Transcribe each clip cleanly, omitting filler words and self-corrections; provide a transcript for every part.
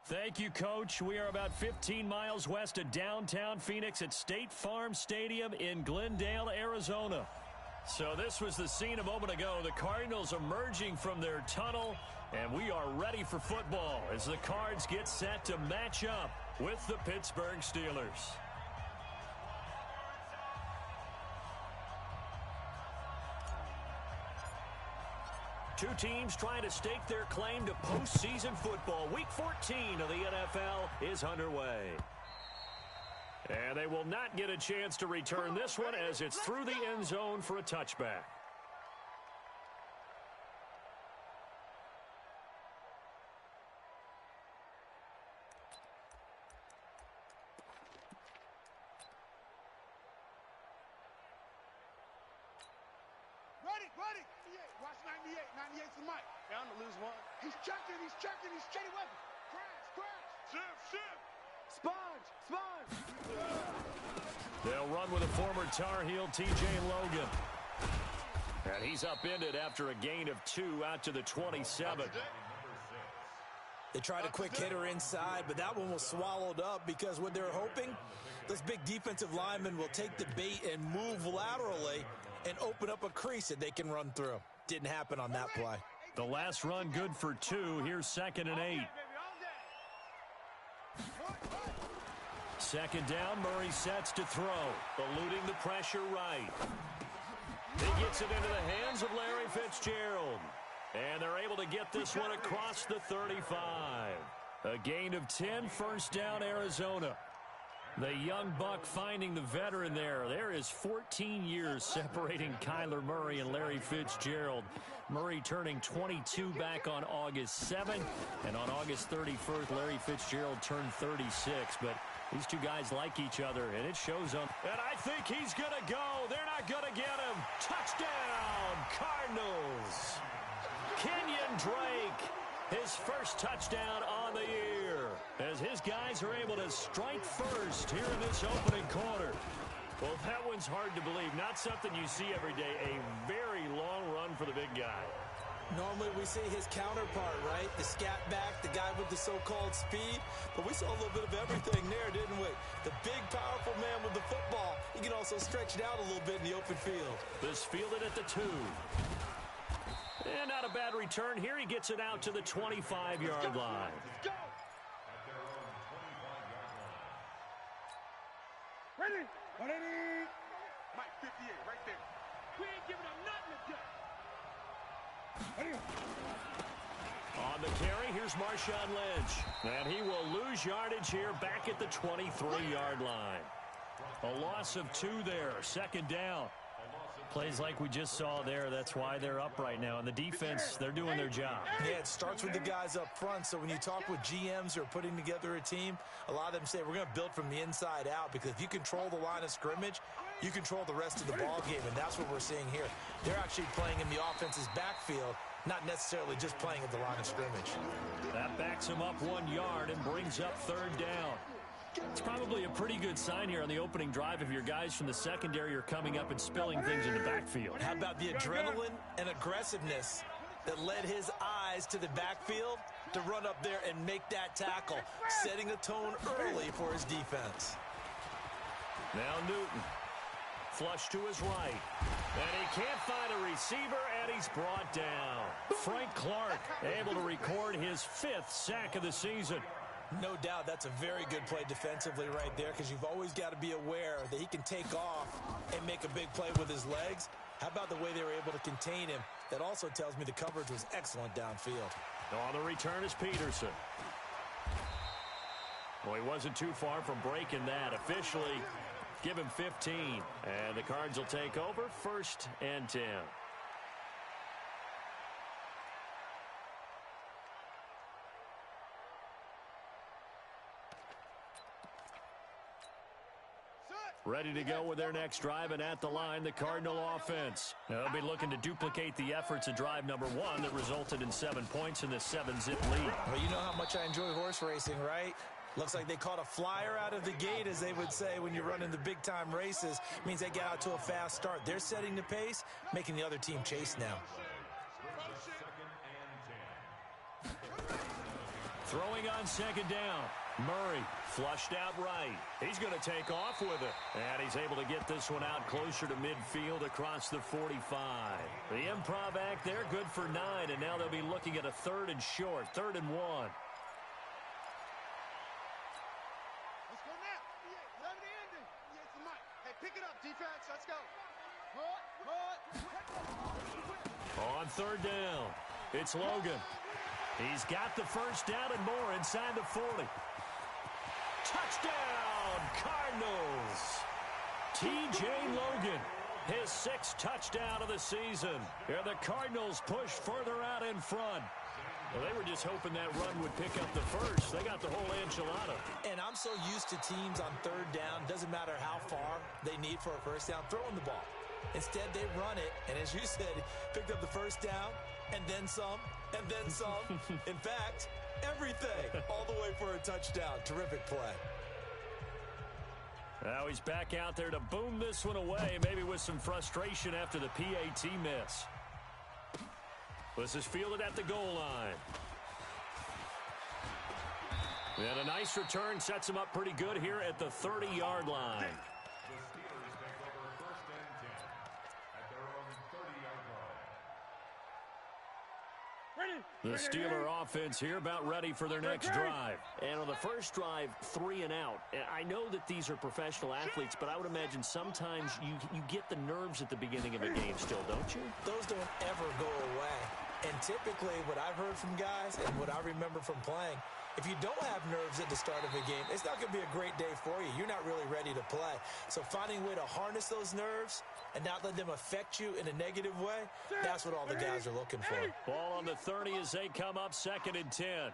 Thank you, Coach. We are about 15 miles west of downtown Phoenix at State Farm Stadium in Glendale, Arizona. So this was the scene a moment ago. The Cardinals emerging from their tunnel, and we are ready for football as the Cards get set to match up with the Pittsburgh Steelers. Two teams trying to stake their claim to postseason football. Week 14 of the NFL is underway. And they will not get a chance to return this one as it's through the end zone for a touchback. Ready. Watch 98. 98's the mic. Bound to lose one. He's checking. He's Chetty Weapon. Crash. Shift. Sponge. They'll run with a former Tar Heel, TJ Logan. And he's upended after a gain of 2 out to the 27. They tried a quick hitter inside, but that one was swallowed up because what they're hoping, this big defensive lineman will take the bait and move laterally and open up a crease that they can run through. Didn't happen on that play. The last run good for 2. Here's 2nd and 8. Second down, Murray sets to throw, eluding the pressure right. He gets it into the hands of Larry Fitzgerald. And they're able to get this one across the 35. A gain of 10, first down, Arizona. The young buck finding the veteran there. There is 14 years separating Kyler Murray and Larry Fitzgerald. Murray turning 22 back on August 7th. And on August 31st, Larry Fitzgerald turned 36. But these two guys like each other, and it shows them. And I think he's going to go. They're not going to get him. Touchdown, Cardinals. Kenyon Drake, his first touchdown on the year, as his guys are able to strike first here in this opening quarter. Well, that one's hard to believe. Not something you see every day. A very long run for the big guy. Normally we see his counterpart, right? The scat back, the guy with the so-called speed. But we saw a little bit of everything there, didn't we? The big, powerful man with the football. He can also stretch it out a little bit in the open field. This fielded at the 2. And not a bad return here. He gets it out to the 25-yard line. Ready. Mike 58, right there. We ain't giving him nothing to do. On the carry, here's Marshawn Lynch. And he will lose yardage here back at the 23-yard line. A loss of 2 there. Second down. Plays like we just saw there. That's why they're up right now. And the defense, they're doing their job. Yeah, it starts with the guys up front. So when you talk with GMs who are putting together a team, a lot of them say we're going to build from the inside out, because if you control the line of scrimmage, you control the rest of the ball game, and that's what we're seeing here. They're actually playing in the offense's backfield, not necessarily just playing at the line of scrimmage. That backs him up 1 yard and brings up third down. It's probably a pretty good sign here on the opening drive if your guys from the secondary are coming up and spilling things in the backfield. How about the adrenaline and aggressiveness that led his eyes to the backfield to run up there and make that tackle, setting a tone early for his defense. Now Newton, flush to his right. And he can't find a receiver, and he's brought down. Frank Clark able to record his 5th sack of the season. No doubt that's a very good play defensively right there, because you've always got to be aware that he can take off and make a big play with his legs. How about the way they were able to contain him? That also tells me the coverage was excellent downfield. On the return is Peterson. Well, he wasn't too far from breaking that. Officially, give him 15. And the Cards will take over, 1st and 10. Ready to go with their next drive, and at the line, the Cardinal offense. They'll be looking to duplicate the efforts of drive number 1 that resulted in 7 points in the 7-zip lead. Well, you know how much I enjoy horse racing, right? Looks like they caught a flyer out of the gate, as they would say when you're running the big-time races. Means they get out to a fast start. They're setting the pace, making the other team chase now. Throwing on second down. Murray flushed out right. He's going to take off with it. And he's able to get this one out closer to midfield across the 45. The improv act there, good for 9. And now they'll be looking at a 3rd and short, 3rd and 1. Let's go now. Love the ending. Hey, pick it up, defense. Let's go. On 3rd down, it's Logan. He's got the first down and more inside the 40. Touchdown, Cardinals. T.J. Logan, his 6th touchdown of the season. And the Cardinals push further out in front. Well, they were just hoping that run would pick up the first. They got the whole enchilada. And I'm so used to teams on 3rd down, doesn't matter how far they need for a first down, throwing the ball. Instead, they run it, and as you said, picked up the first down, and then some, and then some. In fact, everything, all the way for a touchdown. Terrific play. Now he's back out there to boom this one away, maybe with some frustration after the PAT miss. This is fielded at the goal line. And a nice return sets him up pretty good here at the 30-yard line. The Steeler offense here about ready for their next drive. And on the first drive, 3 and out. I know that these are professional athletes, but I would imagine sometimes you get the nerves at the beginning of a game still, don't you? Those don't ever go away. And typically what I've heard from guys and what I remember from playing, if you don't have nerves at the start of a game, it's not going to be a great day for you. You're not really ready to play. So finding a way to harness those nerves and not let them affect you in a negative way, that's what all the guys are looking for. Ball on the 30 as they come up 2nd and 10.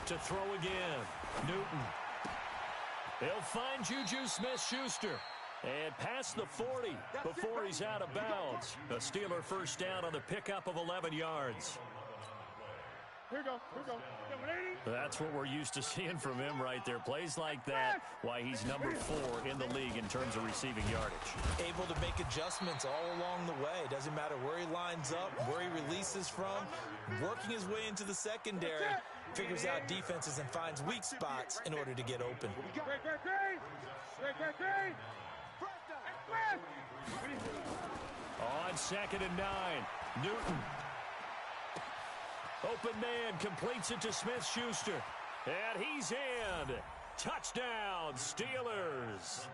To throw again, Newton. They'll find Juju Smith-Schuster. And past the 40 before he's out of bounds. A Steeler first down on the pickup of 11 yards. Here we go. That's what we're used to seeing from him right there. Plays like that, why he's number 4 in the league in terms of receiving yardage. Able to make adjustments all along the way. Doesn't matter where he lines up, where he releases from. Working his way into the secondary. Figures out defenses and finds weak spots in order to get open. On 2nd and 9, Newton. Open man completes it to Smith-Schuster. And he's in. Touchdown, Steelers.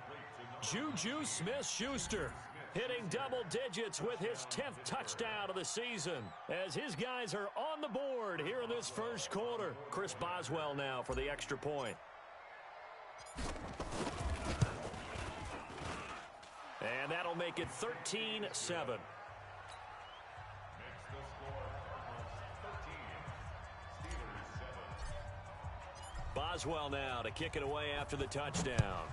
Juju Smith-Schuster hitting double digits with his 10th touchdown of the season. As his guys are on the board here in this first quarter. Chris Boswell now for the extra point. And that'll make it 13-7. Boswell now to kick it away after the touchdown.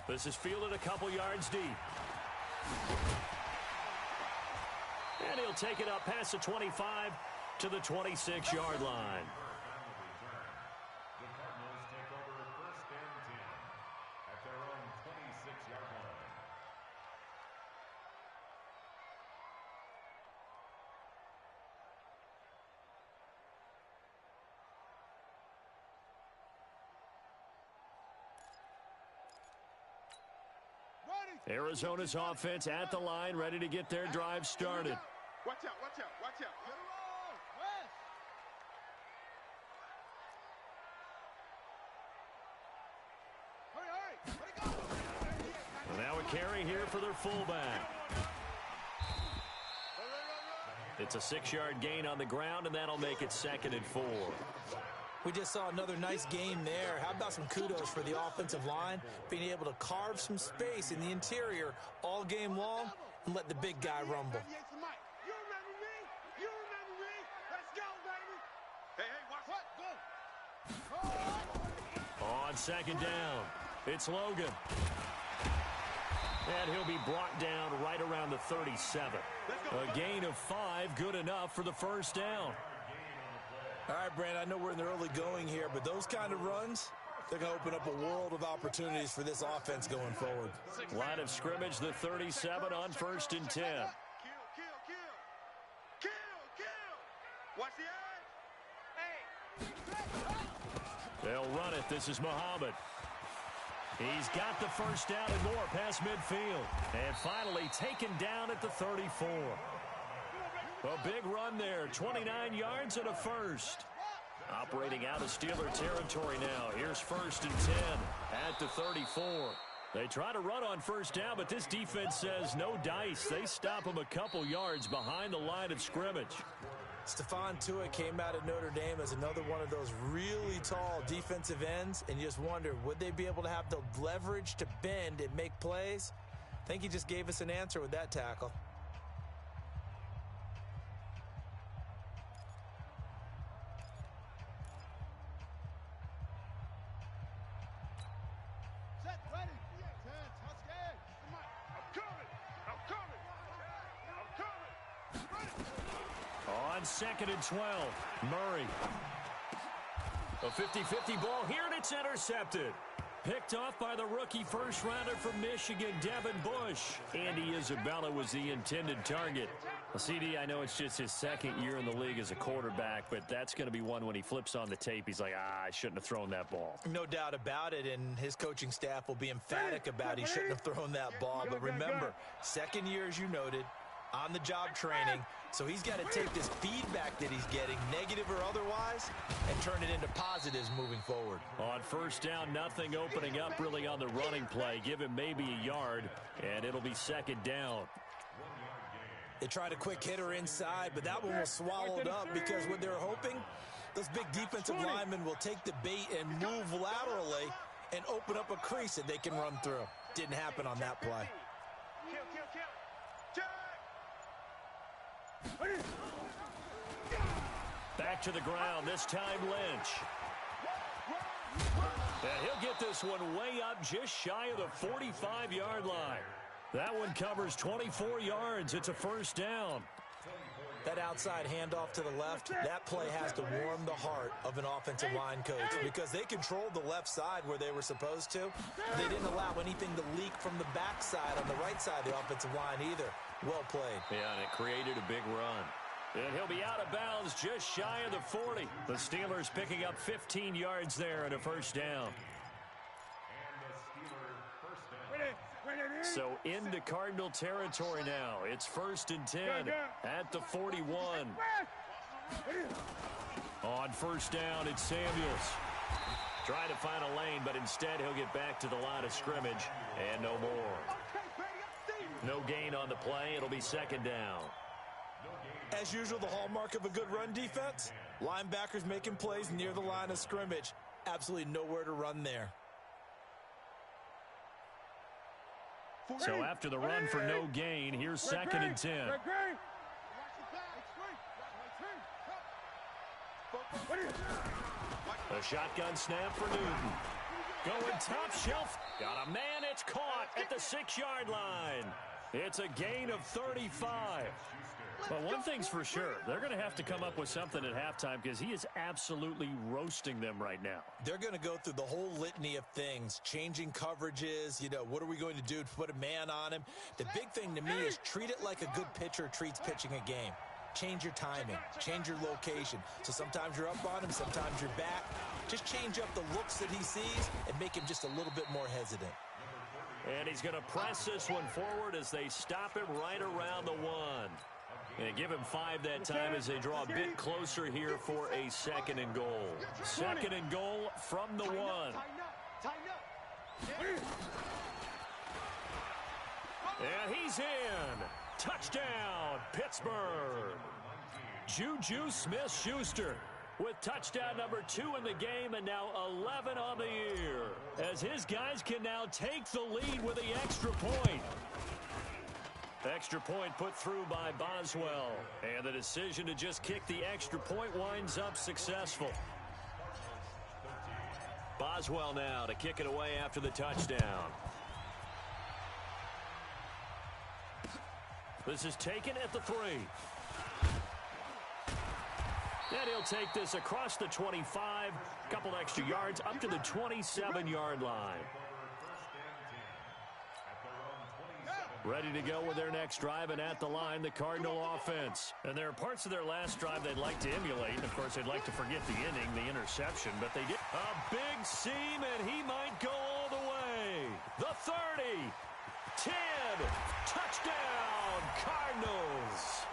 This is fielded a couple yards deep. And he'll take it up past the 25 to the 26-yard line. Arizona's offense at the line, ready to get their drive started. Watch out. Now a carry here for their fullback. It's a 6-yard gain on the ground, and that'll make it 2nd and 4. We just saw another nice game there. How about some kudos for the offensive line, being able to carve some space in the interior all game long and let the big guy rumble. You remember me? Let's go, baby. Hey, watch what? Go. On 2nd down, it's Logan. And he'll be brought down right around the 37. A gain of 5, good enough for the first down. All right, Brand, I know we're in the early going here, but those kind of runs, they're going to open up a world of opportunities for this offense going forward. Line of scrimmage, the 37 on 1st and 10. Watch the edge. They'll run it. This is Muhammad. He's got the first down and more past midfield. And finally taken down at the 34. A big run there. 29 yards and a first. Operating out of Steeler territory now. Here's 1st and 10 at the 34. They try to run on first down, but this defense says no dice. They stop them a couple yards behind the line of scrimmage. Stephon Tuitt came out of Notre Dame as another one of those really tall defensive ends, and you just wonder, would they be able to have the leverage to bend and make plays? I think he just gave us an answer with that tackle. Set, ready. 10, touchdown. I'm coming. On 2nd and 12, Murray. A 50-50 ball here, and it's intercepted. Picked off by the rookie first-rounder from Michigan, Devin Bush. Andy Isabella was the intended target. Well, CD, I know it's just his 2nd year in the league as a quarterback, but that's going to be one when he flips on the tape. He's like, I shouldn't have thrown that ball. No doubt about it, and his coaching staff will be emphatic about he shouldn't have thrown that ball. But remember, 2nd year, as you noted, on-the-job training. So he's got to take this feedback that he's getting, negative or otherwise, and turn it into positives moving forward. On first down, nothing opening up really on the running play. Give him maybe a yard, and it'll be 2nd down. They tried a quick hitter inside, but that one was swallowed up because what they're hoping, those big defensive linemen will take the bait and move laterally and open up a crease that they can run through. Didn't happen on that play. Back to the ground, this time Lynch. And he'll get this one way up just shy of the 45-yard line. That one covers 24 yards. It's a first down. That outside handoff to the left, that play has to warm the heart of an offensive line coach because they controlled the left side where they were supposed to. They didn't allow anything to leak from the backside on the right side of the offensive line either. Well played. Yeah, and it created a big run. And he'll be out of bounds just shy of the 40. The Steelers picking up 15 yards there and a first down. So into Cardinal territory now. It's 1st and 10 at the 41. On first down, it's Samuels. Trying to find a lane, but instead he'll get back to the line of scrimmage and no more. No gain on the play. It'll be 2nd down. As usual, the hallmark of a good run defense, linebackers making plays near the line of scrimmage. Absolutely nowhere to run there. So after the run for no gain, here's 2nd and 10. A shotgun snap for Newton. Going top shelf. Got a man. It's caught at the 6-yard line. It's a gain of 35. Well, one thing's for sure. They're going to have to come up with something at halftime because he is absolutely roasting them right now. They're going to go through the whole litany of things, changing coverages, what are we going to do to put a man on him? The big thing to me is treat it like a good pitcher treats pitching a game. Change your timing, change your location. So sometimes you're up on him, sometimes you're back. Just change up the looks that he sees and make him just a little bit more hesitant. And he's going to press this one forward as they stop him right around the 1. And give him 5 that time as they draw a bit closer here for a 2nd and goal. 2nd and goal from the 1. And he's in. Touchdown, Pittsburgh. Juju Smith-Schuster with touchdown number 2 in the game and now 11 on the year. As his guys can now take the lead with the extra point. Extra point put through by Boswell. And the decision to just kick the extra point winds up successful. Boswell now to kick it away after the touchdown. This is taken at the 3. And he'll take this across the 25, a couple extra yards up to the 27-yard line. Ready to go with their next drive, and at the line, the Cardinal offense. And there are parts of their last drive they'd like to emulate. And, of course, they'd like to forget the inning, the interception, but they did. A big seam, and he might go all the way. The 30, 10, touchdown, Cardinals.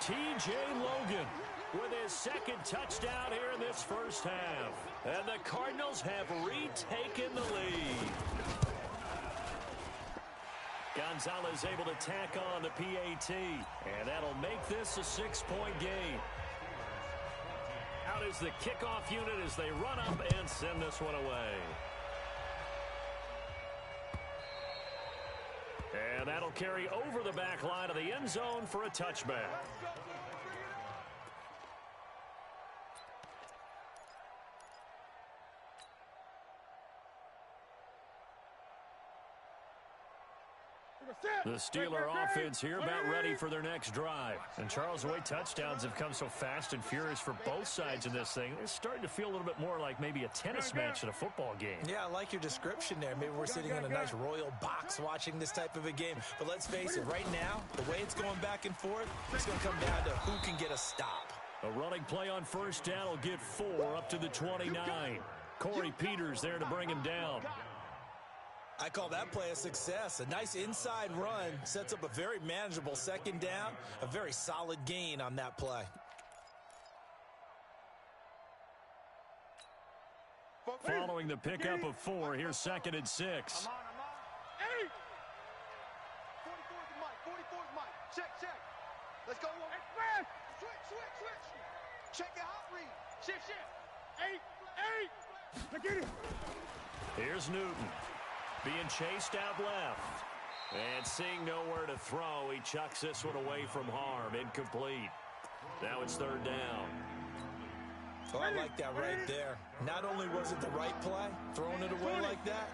T.J. Logan with his second touchdown here in this first half. And the Cardinals have retaken the lead. Gonzalez able to tack on the PAT, and that'll make this a 6-point game. Out is the kickoff unit as they run up and send this one away. And that'll carry over the back line of the end zone for a touchback. The Steeler offense here about ready for their next drive. And Charles, the way touchdowns have come so fast and furious for both sides in this thing, it's starting to feel a little bit more like maybe a tennis match in a football game. Yeah, I like your description there. Maybe we're sitting in a nice royal box watching this type of a game. But let's face it, right now, the way it's going back and forth, it's going to come down to who can get a stop. A running play on first down will get 4 up to the 29. Corey Peters there to bring him down. I call that play a success. A nice inside run sets up a very manageable second down, a very solid gain on that play. Following the pickup of 4, here's 2nd and 6. I'm on. 8. 44's Mike. 44's Mike. Check. Let's go. Switch. Check your hot read. Shift. 8. Look at it. Here's Newton. Being chased out left. And seeing nowhere to throw, he chucks this one away from harm. Incomplete. Now it's 3rd down. Oh, I like that right there. Not only was it the right play, throwing it away like that,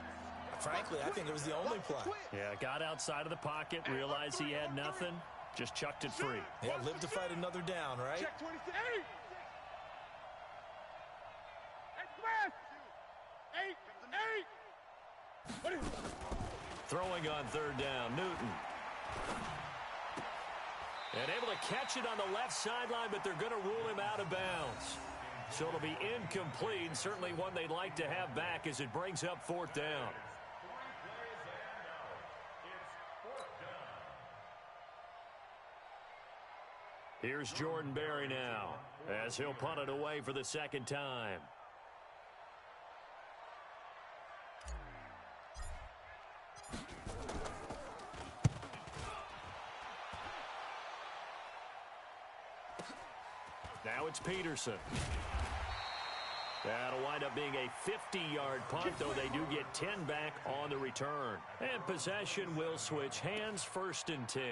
frankly, I think it was the only play. Yeah, got outside of the pocket, realized he had nothing, just chucked it free. Yeah, live to fight another down, right? Check 26. 8. Throwing on 3rd down, Newton. And able to catch it on the left sideline, but they're going to rule him out of bounds. So it'll be incomplete, certainly one they'd like to have back as it brings up 4th down. Here's Jordan Berry now, as he'll punt it away for the 2nd time. Now it's Peterson. That'll wind up being a 50-yard punt, though they do get 10 back on the return. And possession will switch hands, 1st and 10.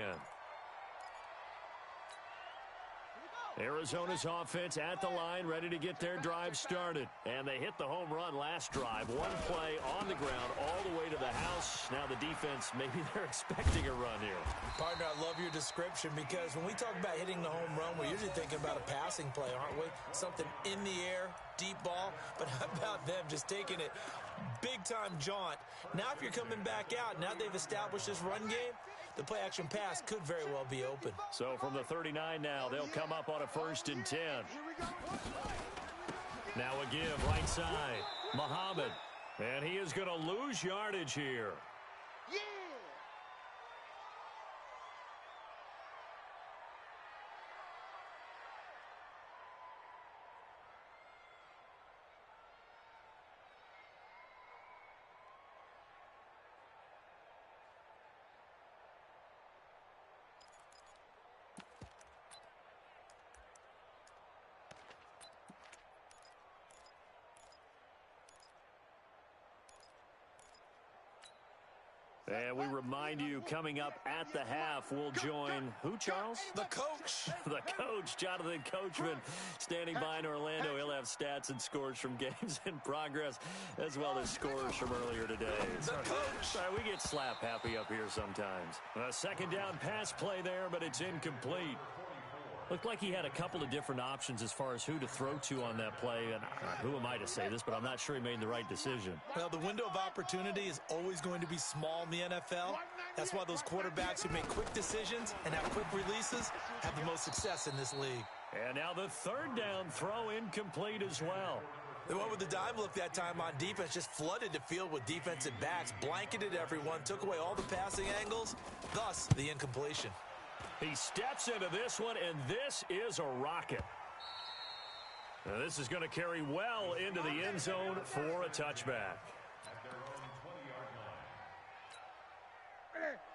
Arizona's offense at the line, ready to get their drive started. And they hit the home run last drive. One play on the ground all the way to the house. Now the defense, maybe they're expecting a run here. Partner, I love your description because when we talk about hitting the home run, we're usually thinking about a passing play, aren't we? Something in the air, deep ball. But how about them just taking it big-time jaunt? Now if you're coming back out, now they've established this run game, the play-action pass could very well be open. So from the 39 now, they'll come up on a 1st and 10. Now a give, right side. Muhammad. And he is going to lose yardage here. Yeah. And we remind you, coming up at the half, we'll join who, Charles? The coach. The coach, Jonathan Coachman, standing by in Orlando. He'll have stats and scores from games in progress, as well as scores from earlier today. The coach. Sorry, we get slap happy up here sometimes. A 2nd down pass play there, but it's incomplete. Looked like he had a couple of different options as far as who to throw to on that play. And who am I to say this, but I'm not sure he made the right decision. Well, the window of opportunity is always going to be small in the NFL. That's why those quarterbacks who make quick decisions and have quick releases have the most success in this league. And now the third down throw incomplete as well. They went with the dive look that time on defense, just flooded the field with defensive backs, blanketed everyone, took away all the passing angles, thus the incompletion. He steps into this one, and this is a rocket. Now this is going to carry well into the end zone for a touchback.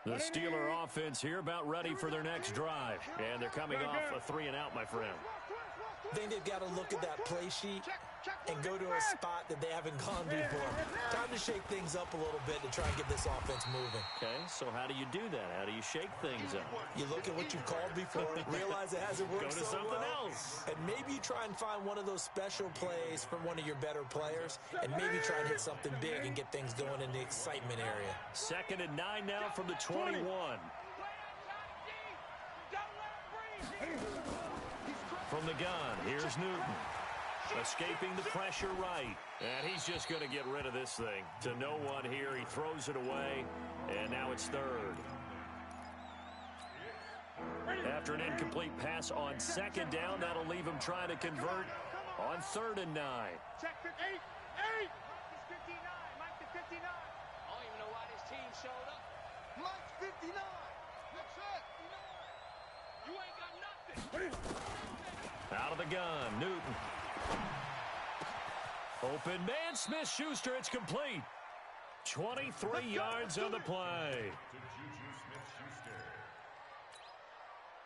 The Steeler offense here about ready for their next drive. And they're coming off a 3-and-out, my friend. I think they've got to look at that play sheet and go to a spot that they haven't gone before. Time to shake things up a little bit to try and get this offense moving. Okay, so how do you do that? How do you shake things up? You look at what you've called before, realize it hasn't worked so well. Go to something else. And maybe you try and find one of those special plays from one of your better players, and maybe try and hit something big and get things going in the excitement area. 2nd and 9 now from the 21. From the gun, here's Newton. Escaping the pressure right. And he's just going to get rid of this thing. To no one here. He throws it away. And now it's 3rd. After an incomplete pass on 2nd down, that'll leave him trying to convert on 3rd and 9. Check 8. Mike is 59. Mike is 59. I don't even know why this team showed up. Mike's 59. That's it. You ain't got nothing. Out of the gun, Newton. Open man, Smith-Schuster, it's complete. 23 yards on the play.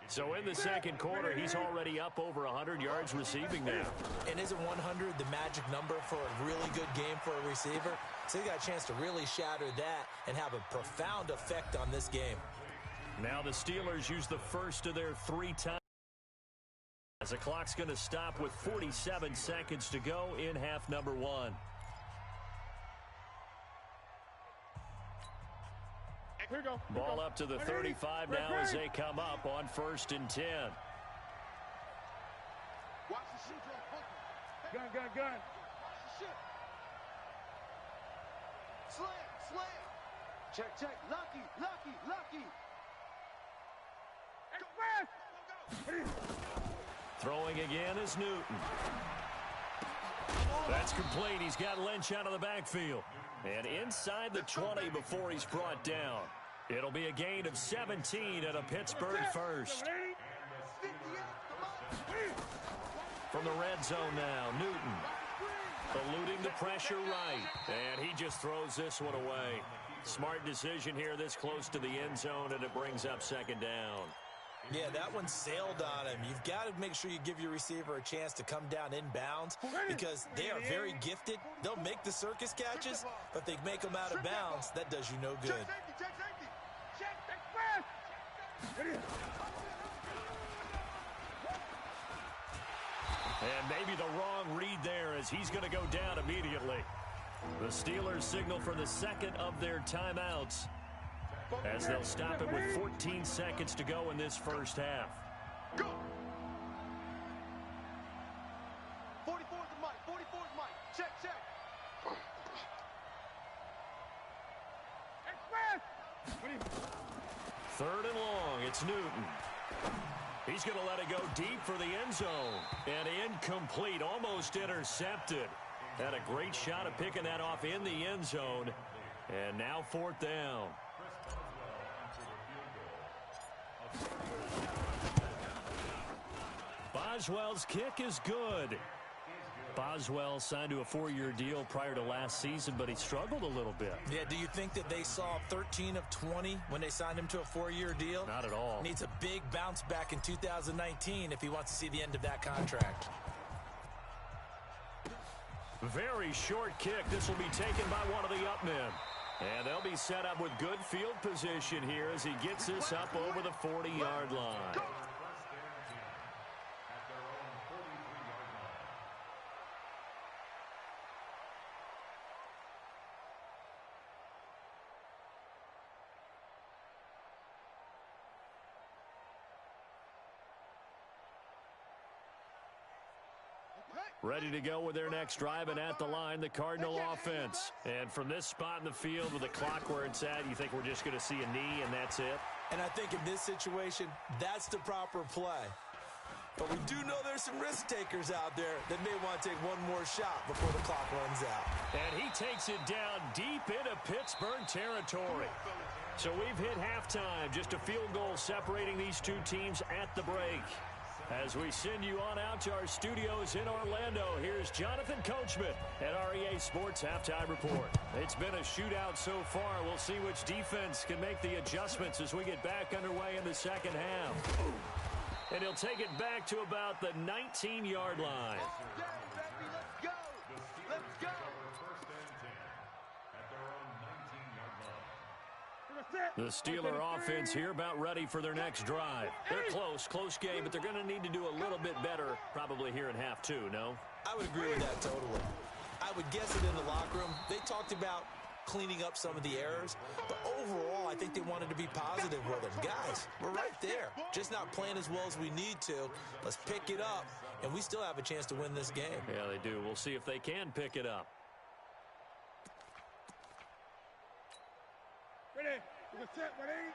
So in the second quarter, he's already up over 100 yards receiving now. And isn't 100 the magic number for a really good game for a receiver? So he got a chance to really shatter that and have a profound effect on this game. Now the Steelers use the first of their 3 times. As the clock's going to stop with 47 seconds to go in half number 1. Ball up to the 35 now as they come up on 1st and 10. Watch the shoot, gun. Watch the shoot. Slam. Check. Lucky. Throwing again is Newton. That's complete. He's got Lynch out of the backfield. And inside the 20 before he's brought down. It'll be a gain of 17 at a Pittsburgh first. From the red zone now, Newton. Eluding the pressure right. And he just throws this one away. Smart decision here this close to the end zone, and it brings up 2nd down. Yeah, that one sailed on him. You've got to make sure you give your receiver a chance to come down inbounds because they are very gifted. They'll make the circus catches, but they make them out of bounds. That does you no good. And maybe the wrong read there as he's going to go down immediately. The Steelers signal for the 2nd of their timeouts, as they'll stop it with 14 seconds to go in this first half. Go! 44's the Mike. Check. Express! 3rd and long, it's Newton. He's going to let it go deep for the end zone. And incomplete, almost intercepted. Had a great shot at picking that off in the end zone. And now 4th down. Boswell's kick is good. Boswell signed to a 4-year deal prior to last season, but he struggled a little bit. Yeah, do you think that they saw 13 of 20 when they signed him to a 4-year deal? Not at all. Needs a big bounce back in 2019 if he wants to see the end of that contract. Very short kick. This will be taken by one of the up men. And they'll be set up with good field position here as he gets this up over the 40-yard line. Ready to go with their next drive, and at the line, the Cardinal offense. And from this spot in the field with the clock where it's at, you think we're just going to see a knee and that's it? And I think in this situation, that's the proper play. But we do know there's some risk takers out there that may want to take one more shot before the clock runs out. And he takes it down deep into Pittsburgh territory. So we've hit halftime, just a field goal separating these two teams at the break. As we send you on out to our studios in Orlando, here's Jonathan Coachman at REA Sports Halftime Report. It's been a shootout so far. We'll see which defense can make the adjustments as we get back underway in the second half. And he'll take it back to about the 19-yard line. Let's go. Let's go. The Steeler offense here about ready for their next drive. They're close game, but they're going to need to do a little bit better probably here in half two, no? I would agree with that totally. I would guess it in the locker room. They talked about cleaning up some of the errors, but overall, I think they wanted to be positive with them. Guys, we're right there. Just not playing as well as we need to. Let's pick it up, and we still have a chance to win this game. Yeah, they do. We'll see if they can pick it up. Ready? You can set, ready?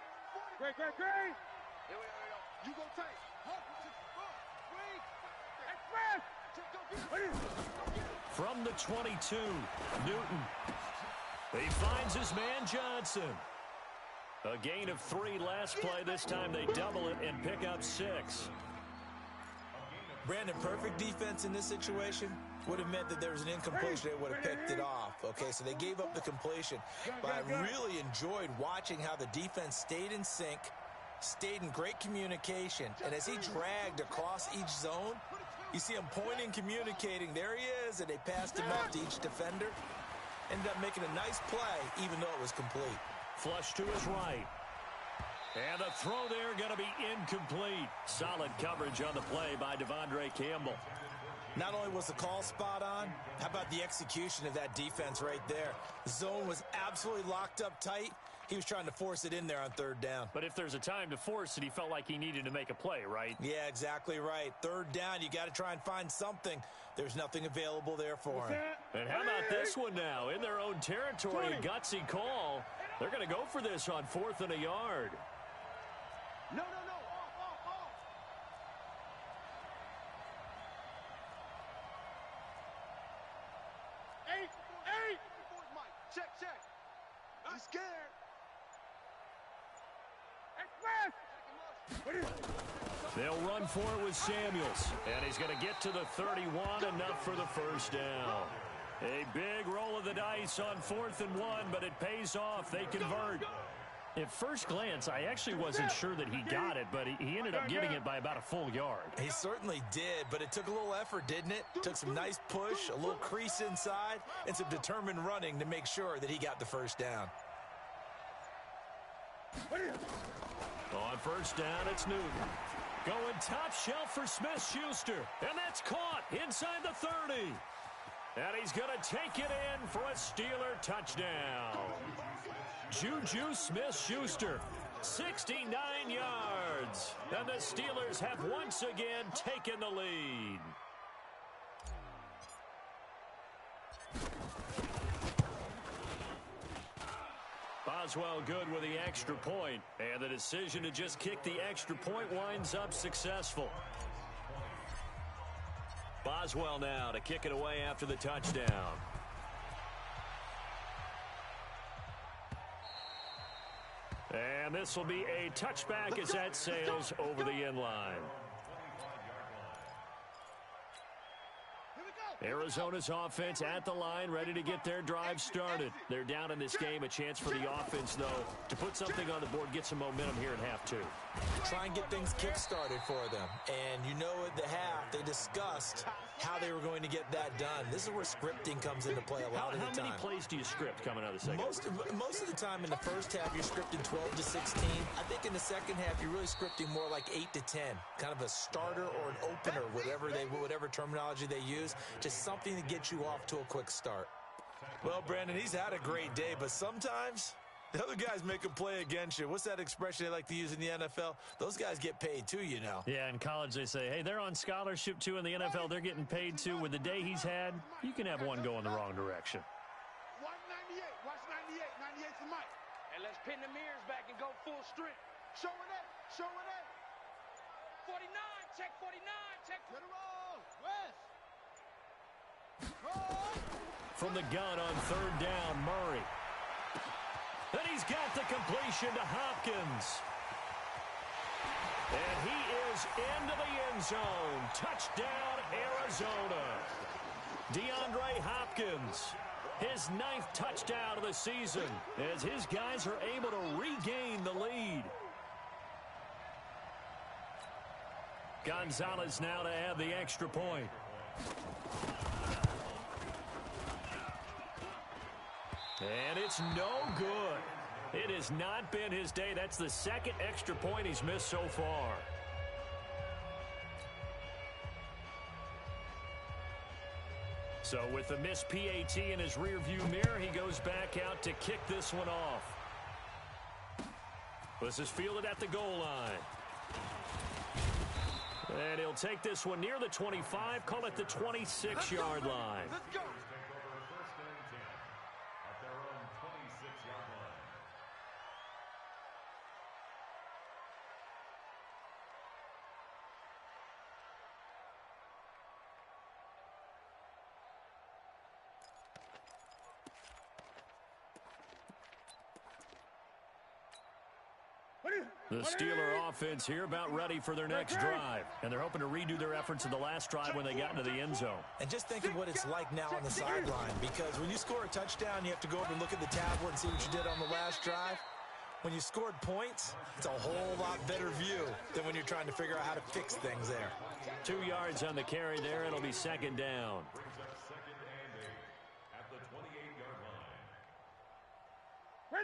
Great. Here we go. You go tight. From the 22, Newton. He finds his man Johnson. A gain of 3 last play. This time they double it and pick up 6. Brandon, perfect defense in this situation would have meant that there was an incompletion. They would have picked it off. Okay, so they gave up the completion. But I really enjoyed watching how the defense stayed in sync, stayed in great communication, and as he dragged across each zone, you see him pointing, communicating. There he is, and they passed him off to each defender. Ended up making a nice play, even though it was complete. Flush to his right. And the throw there going to be incomplete. Solid coverage on the play by Devondre Campbell. Not only was the call spot on, how about the execution of that defense right there? The zone was absolutely locked up tight. He was trying to force it in there on 3rd down. But if there's a time to force it, he felt like he needed to make a play, right? Yeah, exactly right. 3rd down, you got to try and find something. There's nothing available there for him. And how about this one now? In their own territory, a gutsy call. They're going to go for this on 4th and a yard. No. Off. 8. Check. You scared? They'll run for it with Samuels. And he's going to get to the 31, enough for the first down. A big roll of the dice on 4th and 1, but it pays off. They convert. At first glance, I actually wasn't sure that he got it, but he ended up getting it by about a full yard. He certainly did, but it took a little effort, didn't it? Took some nice push, a little crease inside, and some determined running to make sure that he got the first down. On 1st down, it's Newton. Going top shelf for Smith-Schuster. And that's caught inside the 30. And he's going to take it in for a Steeler touchdown. Juju Smith-Schuster, 69 yards. And the Steelers have once again taken the lead. Boswell good with the extra point, and the decision to just kick the extra point winds up successful. Boswell now to kick it away after the touchdown. And this will be a touchback as that sails over the end line. Arizona's offense at the line, ready to get their drive started. They're down in this game. A chance for the offense, though, to put something on the board, get some momentum here in half 2. Try and get things kick-started for them. And you know at the half, they discussed how they were going to get that done. This is where scripting comes into play a lot of the time. How many plays do you script coming out of the second? Most of the time in the first half, you're scripting 12 to 16. I think in the second half, you're really scripting more like 8 to 10. Kind of a starter or an opener, whatever terminology they use. Just something to get you off to a quick start. Well, Brandon, he's had a great day, but sometimes The other guys make a play against you. What's that expression they like to use in the NFL? Those guys get paid too, you know. Yeah, in college they say, hey, they're on scholarship too. In the NFL, they're getting paid too. With the day he's had, you can have one go in the wrong direction. Watch 98. Watch 98. 98 for Mike. And let's pin the mirrors back and go full strength. Show it up. Show it up. 49. Check 49. Check. Get it all. West. From the gun on third down, Murray. Then he's got the completion to Hopkins. And he is into the end zone. Touchdown, Arizona. DeAndre Hopkins, his 9th touchdown of the season, as his guys are able to regain the lead. Gonzalez now to add the extra point. And it's no good. It has not been his day. That's the 2nd extra point he's missed so far. So with the missed PAT in his rearview mirror, he goes back out to kick this one off. This is fielded at the goal line. And he'll take this one near the 25, call it the 26-yard line. Let's go. The Steeler offense here about ready for their next drive. And they're hoping to redo their efforts in the last drive when they got into the end zone. And just think of what it's like now on the sideline, because when you score a touchdown, you have to go over and look at the tablet and see what you did on the last drive. When you scored points, it's a whole lot better view than when you're trying to figure out how to fix things there. 2 yards on the carry there. It'll be 2nd down.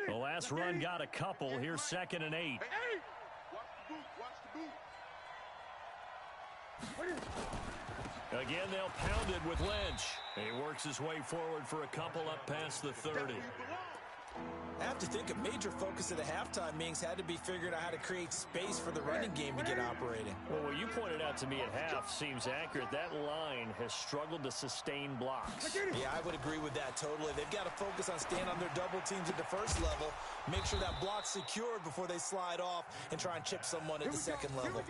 The last run got a couple. Here's 2nd and 8. Watch the boot. Watch the boot. Again, they'll pound it with Lynch. He works his way forward for a couple up past the 30. I have to think a major focus of the halftime meetings had to be figuring out how to create space for the running game to get operating. Well, what you pointed out to me at half seems accurate. That line has struggled to sustain blocks. Yeah, I would agree with that totally. They've got to focus on staying on their double teams at the first level, make sure that block's secured before they slide off and try and chip someone at the second level.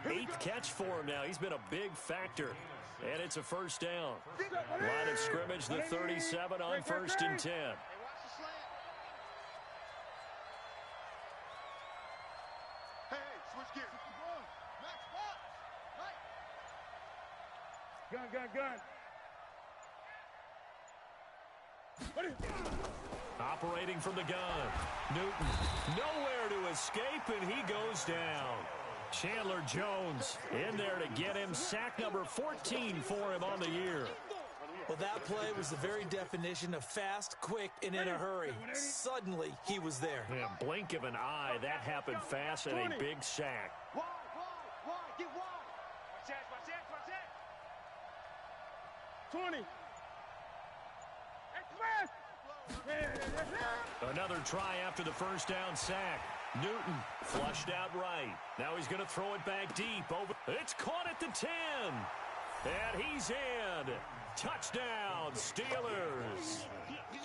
8th catch for him now. He's been a big factor. And it's a first down. Line of scrimmage, the 37 on 1st and 10. Gun. Operating from the gun. Newton nowhere to escape, and he goes down. Chandler Jones in there to get him. Sack number 14 for him on the year. Well, that play was the very definition of fast, quick, and in a hurry. Suddenly, he was there. Yeah, blink of an eye, that happened fast and a big sack. Wide, get wide. Watch that. 20. Another try after the first down sack. Newton flushed out right. Now he's going to throw it back deep. Over. It's caught at the 10. And he's in. Touchdown, Steelers.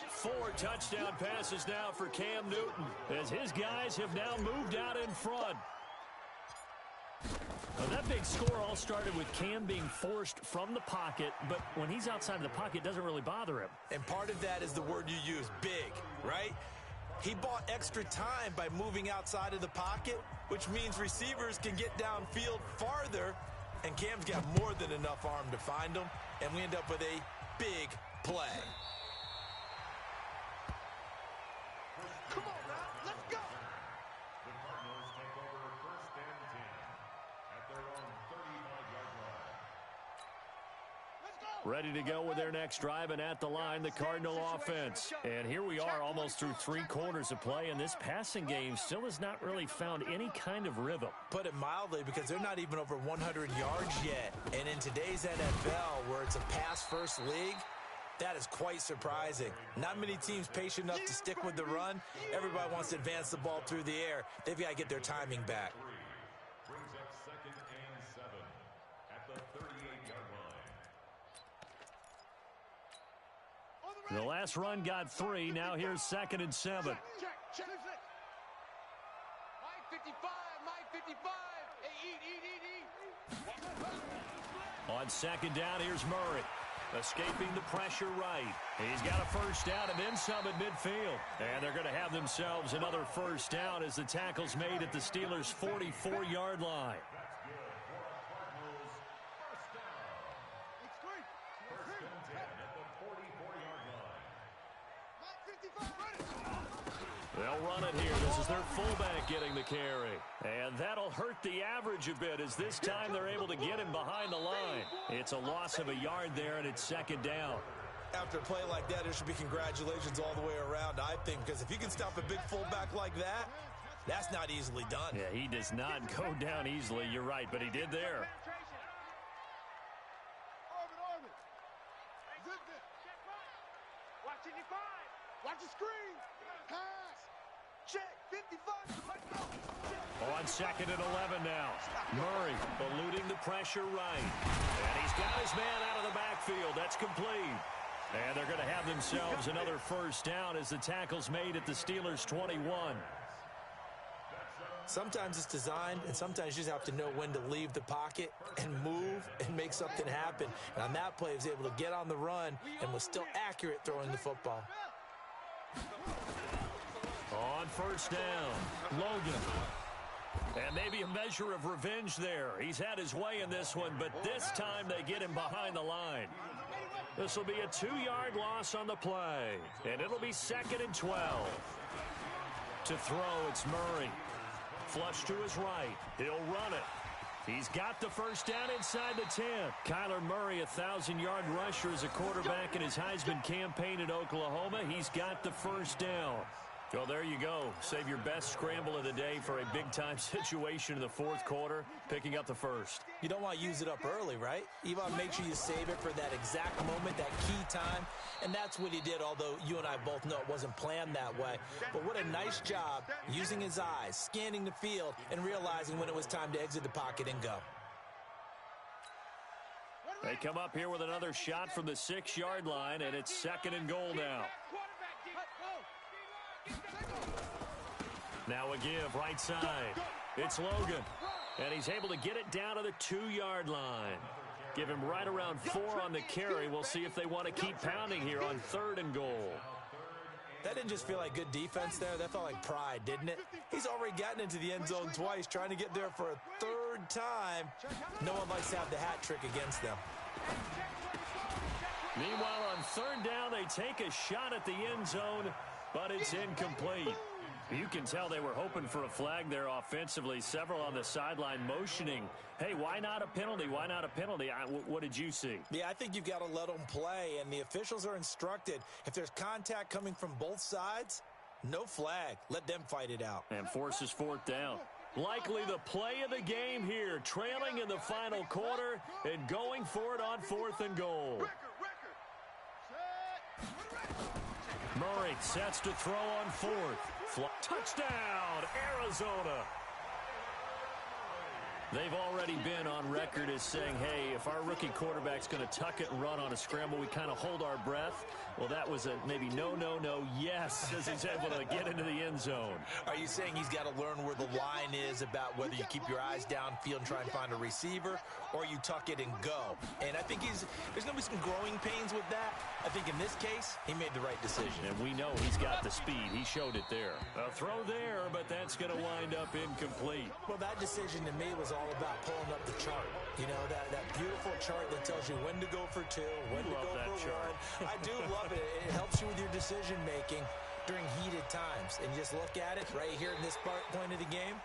4 touchdown passes now for Cam Newton as his guys have now moved out in front. Now that big score all started with Cam being forced from the pocket, but when he's outside of the pocket, it doesn't really bother him. And part of that is the word you use, big, right? He bought extra time by moving outside of the pocket, which means receivers can get downfield farther, and Cam's got more than enough arm to find him, and we end up with a big play. Come on now, let's go. The Cardinals take over 1st and 10 at their own 35-yard line. Let's go. Ready to go with their next drive, and at the line, the Cardinal offense. And here we are almost through 3 quarters of play, and this passing game still has not really found any kind of rhythm. Put it mildly, because they're not even over 100 yards yet. And in today's NFL, where it's a pass-first league, That is quite surprising. Not many teams patient enough to stick with the run. Everybody wants to advance the ball through the air. They've got to get their timing back. Brings up 2nd and 7 at the 38-yard line. The last run got 3. Now here's 2nd and 7. Check. Mike 55. Hey, eat. On 2nd down, here's Murray. Escaping the pressure right. He's got a first down and then some at midfield. And they're going to have themselves another first down as the tackle's made at the Steelers' 44-yard line. They'll run it here. This is their fullback getting the carry. And that'll hurt the average a bit as this time they're able to get him behind the line. It's a loss of a yard there, and it's 2nd down. After a play like that, there should be congratulations all the way around, I think, because if you can stop a big fullback like that, that's not easily done. Yeah, he does not go down easily. You're right, but he did there. Watch the screen. Pass. Check. 55. On 2nd and 11 now. Murray eluding the pressure right. And he's got his man out of the backfield. That's complete. And they're going to have themselves another first down as the tackle's made at the Steelers' 21. Sometimes it's designed, and sometimes you just have to know when to leave the pocket and move and make something happen. And on that play, he was able to get on the run and was still accurate throwing the football. On first down, Logan. And maybe a measure of revenge there. He's had his way in this one, but this time they get him behind the line. This will be a 2-yard loss on the play. And it'll be 2nd and 12. To throw, it's Murray. Flush to his right. He'll run it. He's got the first down inside the 10. Kyler Murray, a 1,000-yard rusher as a quarterback in his Heisman campaign at Oklahoma. He's got the first down. Well, there you go. Save your best scramble of the day for a big-time situation in the 4th quarter, picking up the first. You don't want to use it up early, right? You want to make sure you save it for that exact moment, that key time. And that's what he did, although you and I both know it wasn't planned that way. But what a nice job using his eyes, scanning the field, and realizing when it was time to exit the pocket and go. They come up here with another shot from the 6-yard line, and it's 2nd and goal now. Now a give, right side. It's Logan. And he's able to get it down to the 2-yard line. Give him right around 4 on the carry. We'll see if they want to keep pounding here on 3rd and goal. That didn't just feel like good defense there. That felt like pride, didn't it? He's already gotten into the end zone twice, trying to get there for a 3rd time. No one likes to have the hat trick against them. Meanwhile, on 3rd down, they take a shot at the end zone, but it's incomplete. You can tell they were hoping for a flag there offensively. Several on the sideline motioning, hey, why not a penalty? Why not a penalty? What did you see? Yeah, I think you've got to let them play, and the officials are instructed. If there's contact coming from both sides, no flag. Let them fight it out. And forces 4th down. Likely the play of the game here, trailing in the final quarter and going for it on 4th and goal. Murray sets to throw on 4th. Touchdown, Arizona. They've already been on record as saying, hey, if our rookie quarterback's going to tuck it and run on a scramble, we kind of hold our breath. Well, that was a maybe no, yes, as he's able to get into the end zone. Are you saying he's got to learn where the line is about whether you keep your eyes downfield and try and find a receiver, or you tuck it and go? And I think there's going to be some growing pains with that. I think in this case, he made the right decision. And we know he's got the speed. He showed it there. A throw there, but that's going to wind up incomplete. Well, that decision to me was all about pulling up the chart. You know, that beautiful chart that tells you when to go for 2, when to go for 1. I do love it. It helps you with your decision-making during heated times. And you just look at it right here in this point of the game.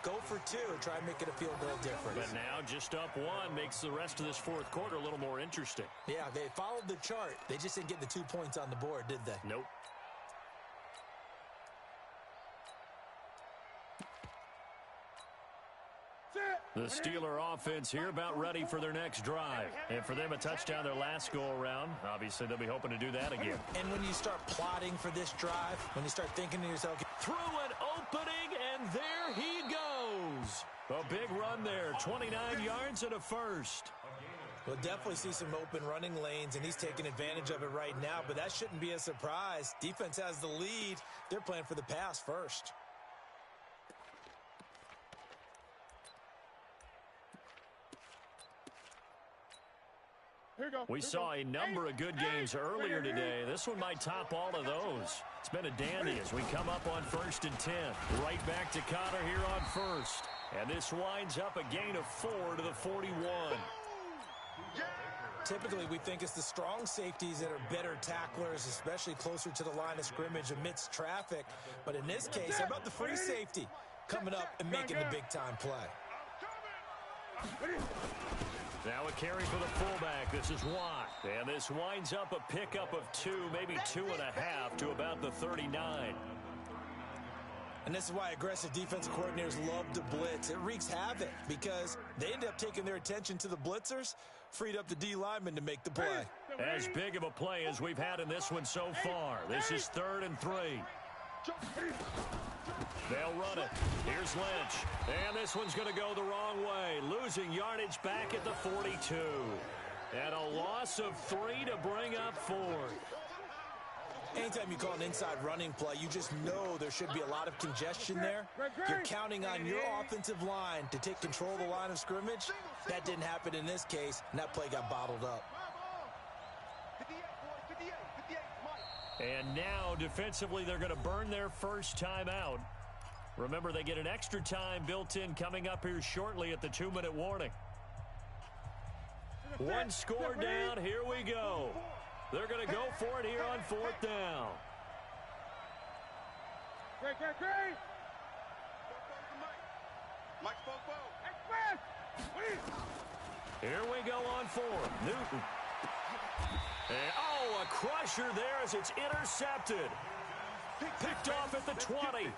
Go for 2. Try and make it feel a little different. But now just up 1 makes the rest of this 4th quarter a little more interesting. Yeah, they followed the chart. They just didn't get the 2 points on the board, did they? Nope. The Steeler offense here about ready for their next drive. And for them, a touchdown their last go-around. Obviously, they'll be hoping to do that again. And when you start plotting for this drive, when you start thinking to yourself, through an opening, and there he goes. A big run there, 29 yards and a first. we'll definitely see some open running lanes, and he's taking advantage of it right now, but that shouldn't be a surprise. Defense has the lead. They're playing for the pass first. We saw a number of good games earlier today. This one might top all of those. It's been a dandy as we come up on 1st and 10. Right back to Connor here on first. And this winds up a gain of 4 to the 41. Typically, we think it's the strong safeties that are better tacklers, especially closer to the line of scrimmage amidst traffic. But in this case, how about the free safety coming up and making the big-time play? Now a carry for the fullback. This is Watt. And this winds up a pickup of 2, maybe 2.5 to about the 39. And this is why aggressive defensive coordinators love to blitz. It wreaks havoc because they end up taking their attention to the blitzers, freed up the D lineman to make the play. As big of a play as we've had in this one so far. This is 3rd and 3. They'll run it. Here's Lynch. And this one's going to go the wrong way. Losing yardage back at the 42. And a loss of 3 to bring up 4th. Anytime you call an inside running play, you just know there should be a lot of congestion there. You're counting on your offensive line to take control of the line of scrimmage. That didn't happen in this case, and that play got bottled up. And now, defensively, they're going to burn their first time out. Remember, they get an extra time built in coming up here shortly at the 2-minute warning. One score down. Here we go. They're going to go for it here on 4th down. Great. Here we go on 4. Newton. And, a crusher there as it's intercepted. Picked off at the 20.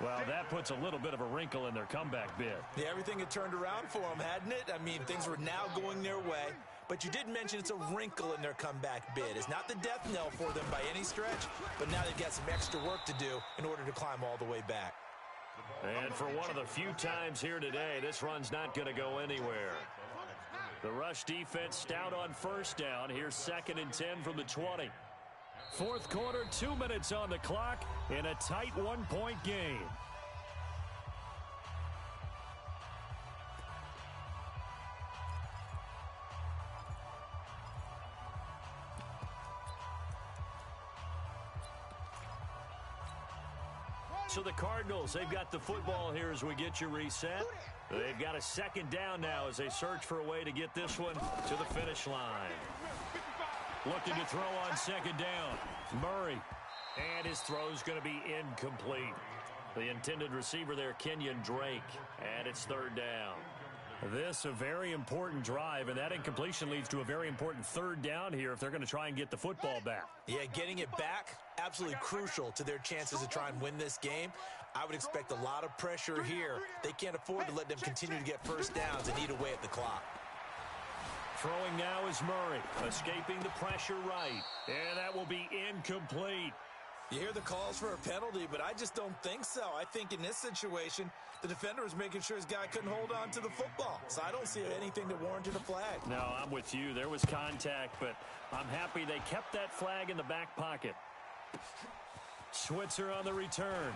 Well, that puts a little bit of a wrinkle in their comeback bid. Yeah, everything had turned around for them, hadn't it? I mean, things were now going their way. But you did mention it's a wrinkle in their comeback bid. It's not the death knell for them by any stretch, but now they've got some extra work to do in order to climb all the way back. And for one of the few times here today, this run's not going to go anywhere. The rush defense stout on 1st down. Here's 2nd and 10 from the 20. 4th quarter, 2 minutes on the clock in a tight 1-point game. So the Cardinals, they've got the football here as we get you reset. They've got a 2nd down now as they search for a way to get this one to the finish line. Looking to throw on 2nd down. Murray. And his throw's going to be incomplete. The intended receiver there, Kenyon Drake. And it's 3rd down. This a very important drive, and that incompletion leads to a very important 3rd down here if they're going to try and get the football back. Yeah, getting it back, absolutely crucial to their chances to try and win this game. I would expect a lot of pressure here. They can't afford to let them continue to get 1st downs and eat away at the clock. Throwing now is Murray, escaping the pressure right. And that will be incomplete. You hear the calls for a penalty, but I just don't think so. I think in this situation, the defender was making sure his guy couldn't hold on to the football. So I don't see anything that warranted a flag. No, I'm with you. There was contact, but I'm happy they kept that flag in the back pocket. Switzer on the return.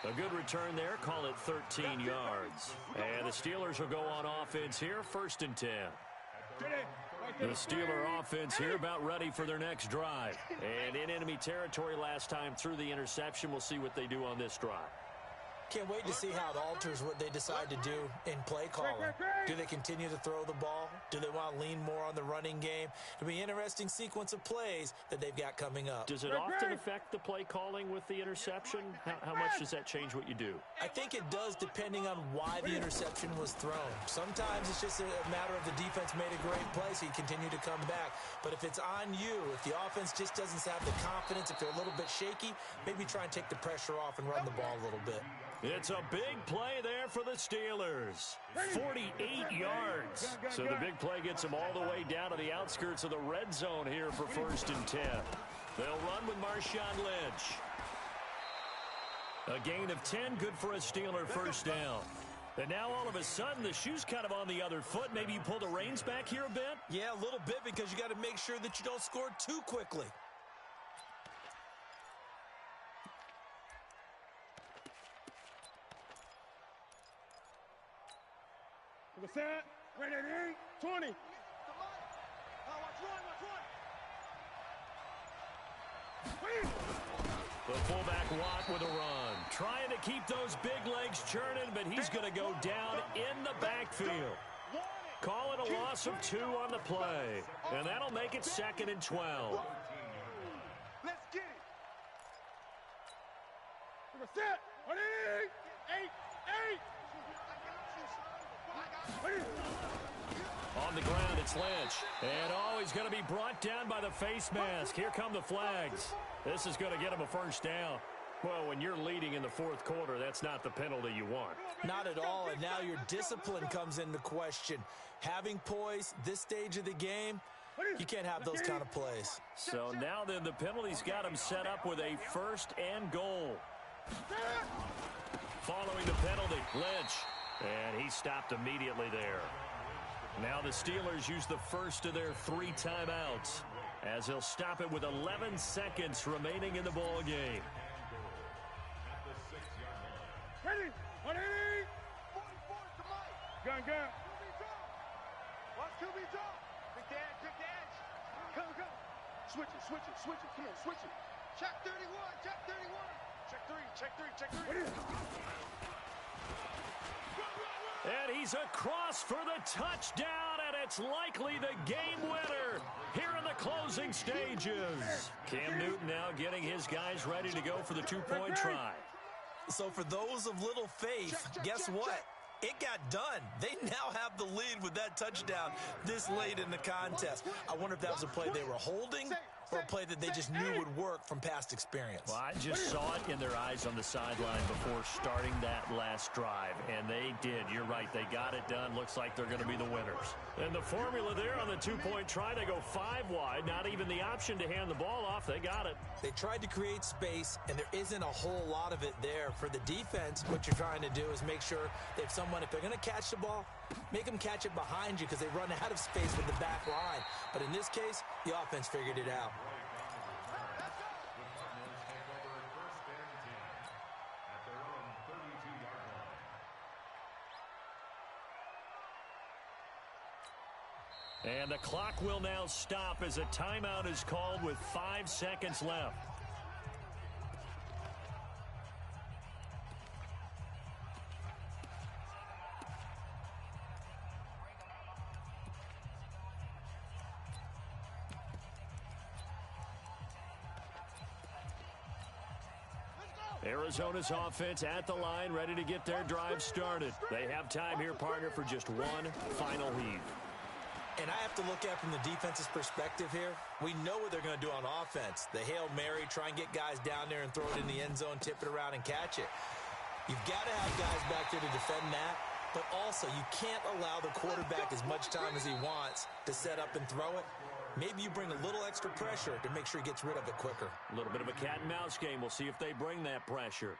A good return there. Call it 13 yards. And the Steelers will go on offense here, 1st and 10. The Steeler offense here about ready for their next drive. And in enemy territory last time through the interception. We'll see what they do on this drive. Can't wait to see how it alters what they decide to do in play calling. Do they continue to throw the ball? Do they want to lean more on the running game? It'll be an interesting sequence of plays that they've got coming up. Does it often affect the play calling with the interception? How much does that change what you do? I think it does depending on why the interception was thrown. Sometimes it's just a matter of the defense made a great play, so you continue to come back. But if it's on you, if the offense just doesn't have the confidence, if they're a little bit shaky, maybe try and take the pressure off and run the ball a little bit. It's a big play there for the Steelers. 48 yards. So the big play gets them all the way down to the outskirts of the red zone here for 1st and 10. They'll run with Marshawn Lynch. A gain of 10, good for a Steeler first down. And now all of a sudden the shoe's kind of on the other foot. Maybe you pull the reins back here a bit? Yeah, a little bit, because you got to make sure that you don't score too quickly. Set, ready, 20. Watch one. The fullback Watt with a run. Trying to keep those big legs churning, but he's going to go down in the backfield. Call it a loss of 2 on the play. And that'll make it 2nd and 12. Let's get it. Set, ready, 8. On the ground, it's Lynch. And he's going to be brought down by the face mask. Here come the flags. This is going to get him a first down. Well, when you're leading in the 4th quarter, that's not the penalty you want. Not at all, and now your discipline comes into question. Having poise this stage of the game, you can't have those kind of plays. So now then the penalty's got him set up with a 1st and goal. Following the penalty, Lynch. And he stopped immediately there. Now the Steelers use the first of their 3 timeouts as they'll stop it with 11 seconds remaining in the ball game. Ready, 44 to Mike. Gun. Watch QB drop. Quick dash. Come. Switch it. Come on, switch it. Check 31. Check 3. Ready. And he's across for the touchdown, and it's likely the game winner here in the closing stages. Cam Newton now getting his guys ready to go for the 2-point try. So for those of little faith, guess what? It got done. They now have the lead with that touchdown this late in the contest. I wonder if that was a play they were holding or a play that they just knew would work from past experience. Well, I just saw it in their eyes on the sideline before starting that last drive, and they did. You're right. They got it done. Looks like they're going to be the winners. And the formula there on the 2-point try, they go 5 wide. Not even the option to hand the ball off. They got it. They tried to create space, and there isn't a whole lot of it there. For the defense, what you're trying to do is make sure that if they're going to catch the ball, make them catch it behind you because they run out of space with the back line. But in this case, the offense figured it out. And the clock will now stop as a timeout is called with 5 seconds left. Arizona's offense at the line, ready to get their drive started. They have time here, partner, for just one final heave. And I have to look at from the defense's perspective here. We know what they're going to do on offense. The Hail Mary, try and get guys down there and throw it in the end zone, tip it around and catch it. You've got to have guys back there to defend that. But also, you can't allow the quarterback as much time as he wants to set up and throw it. Maybe you bring a little extra pressure to make sure he gets rid of it quicker. A little bit of a cat and mouse game. We'll see if they bring that pressure.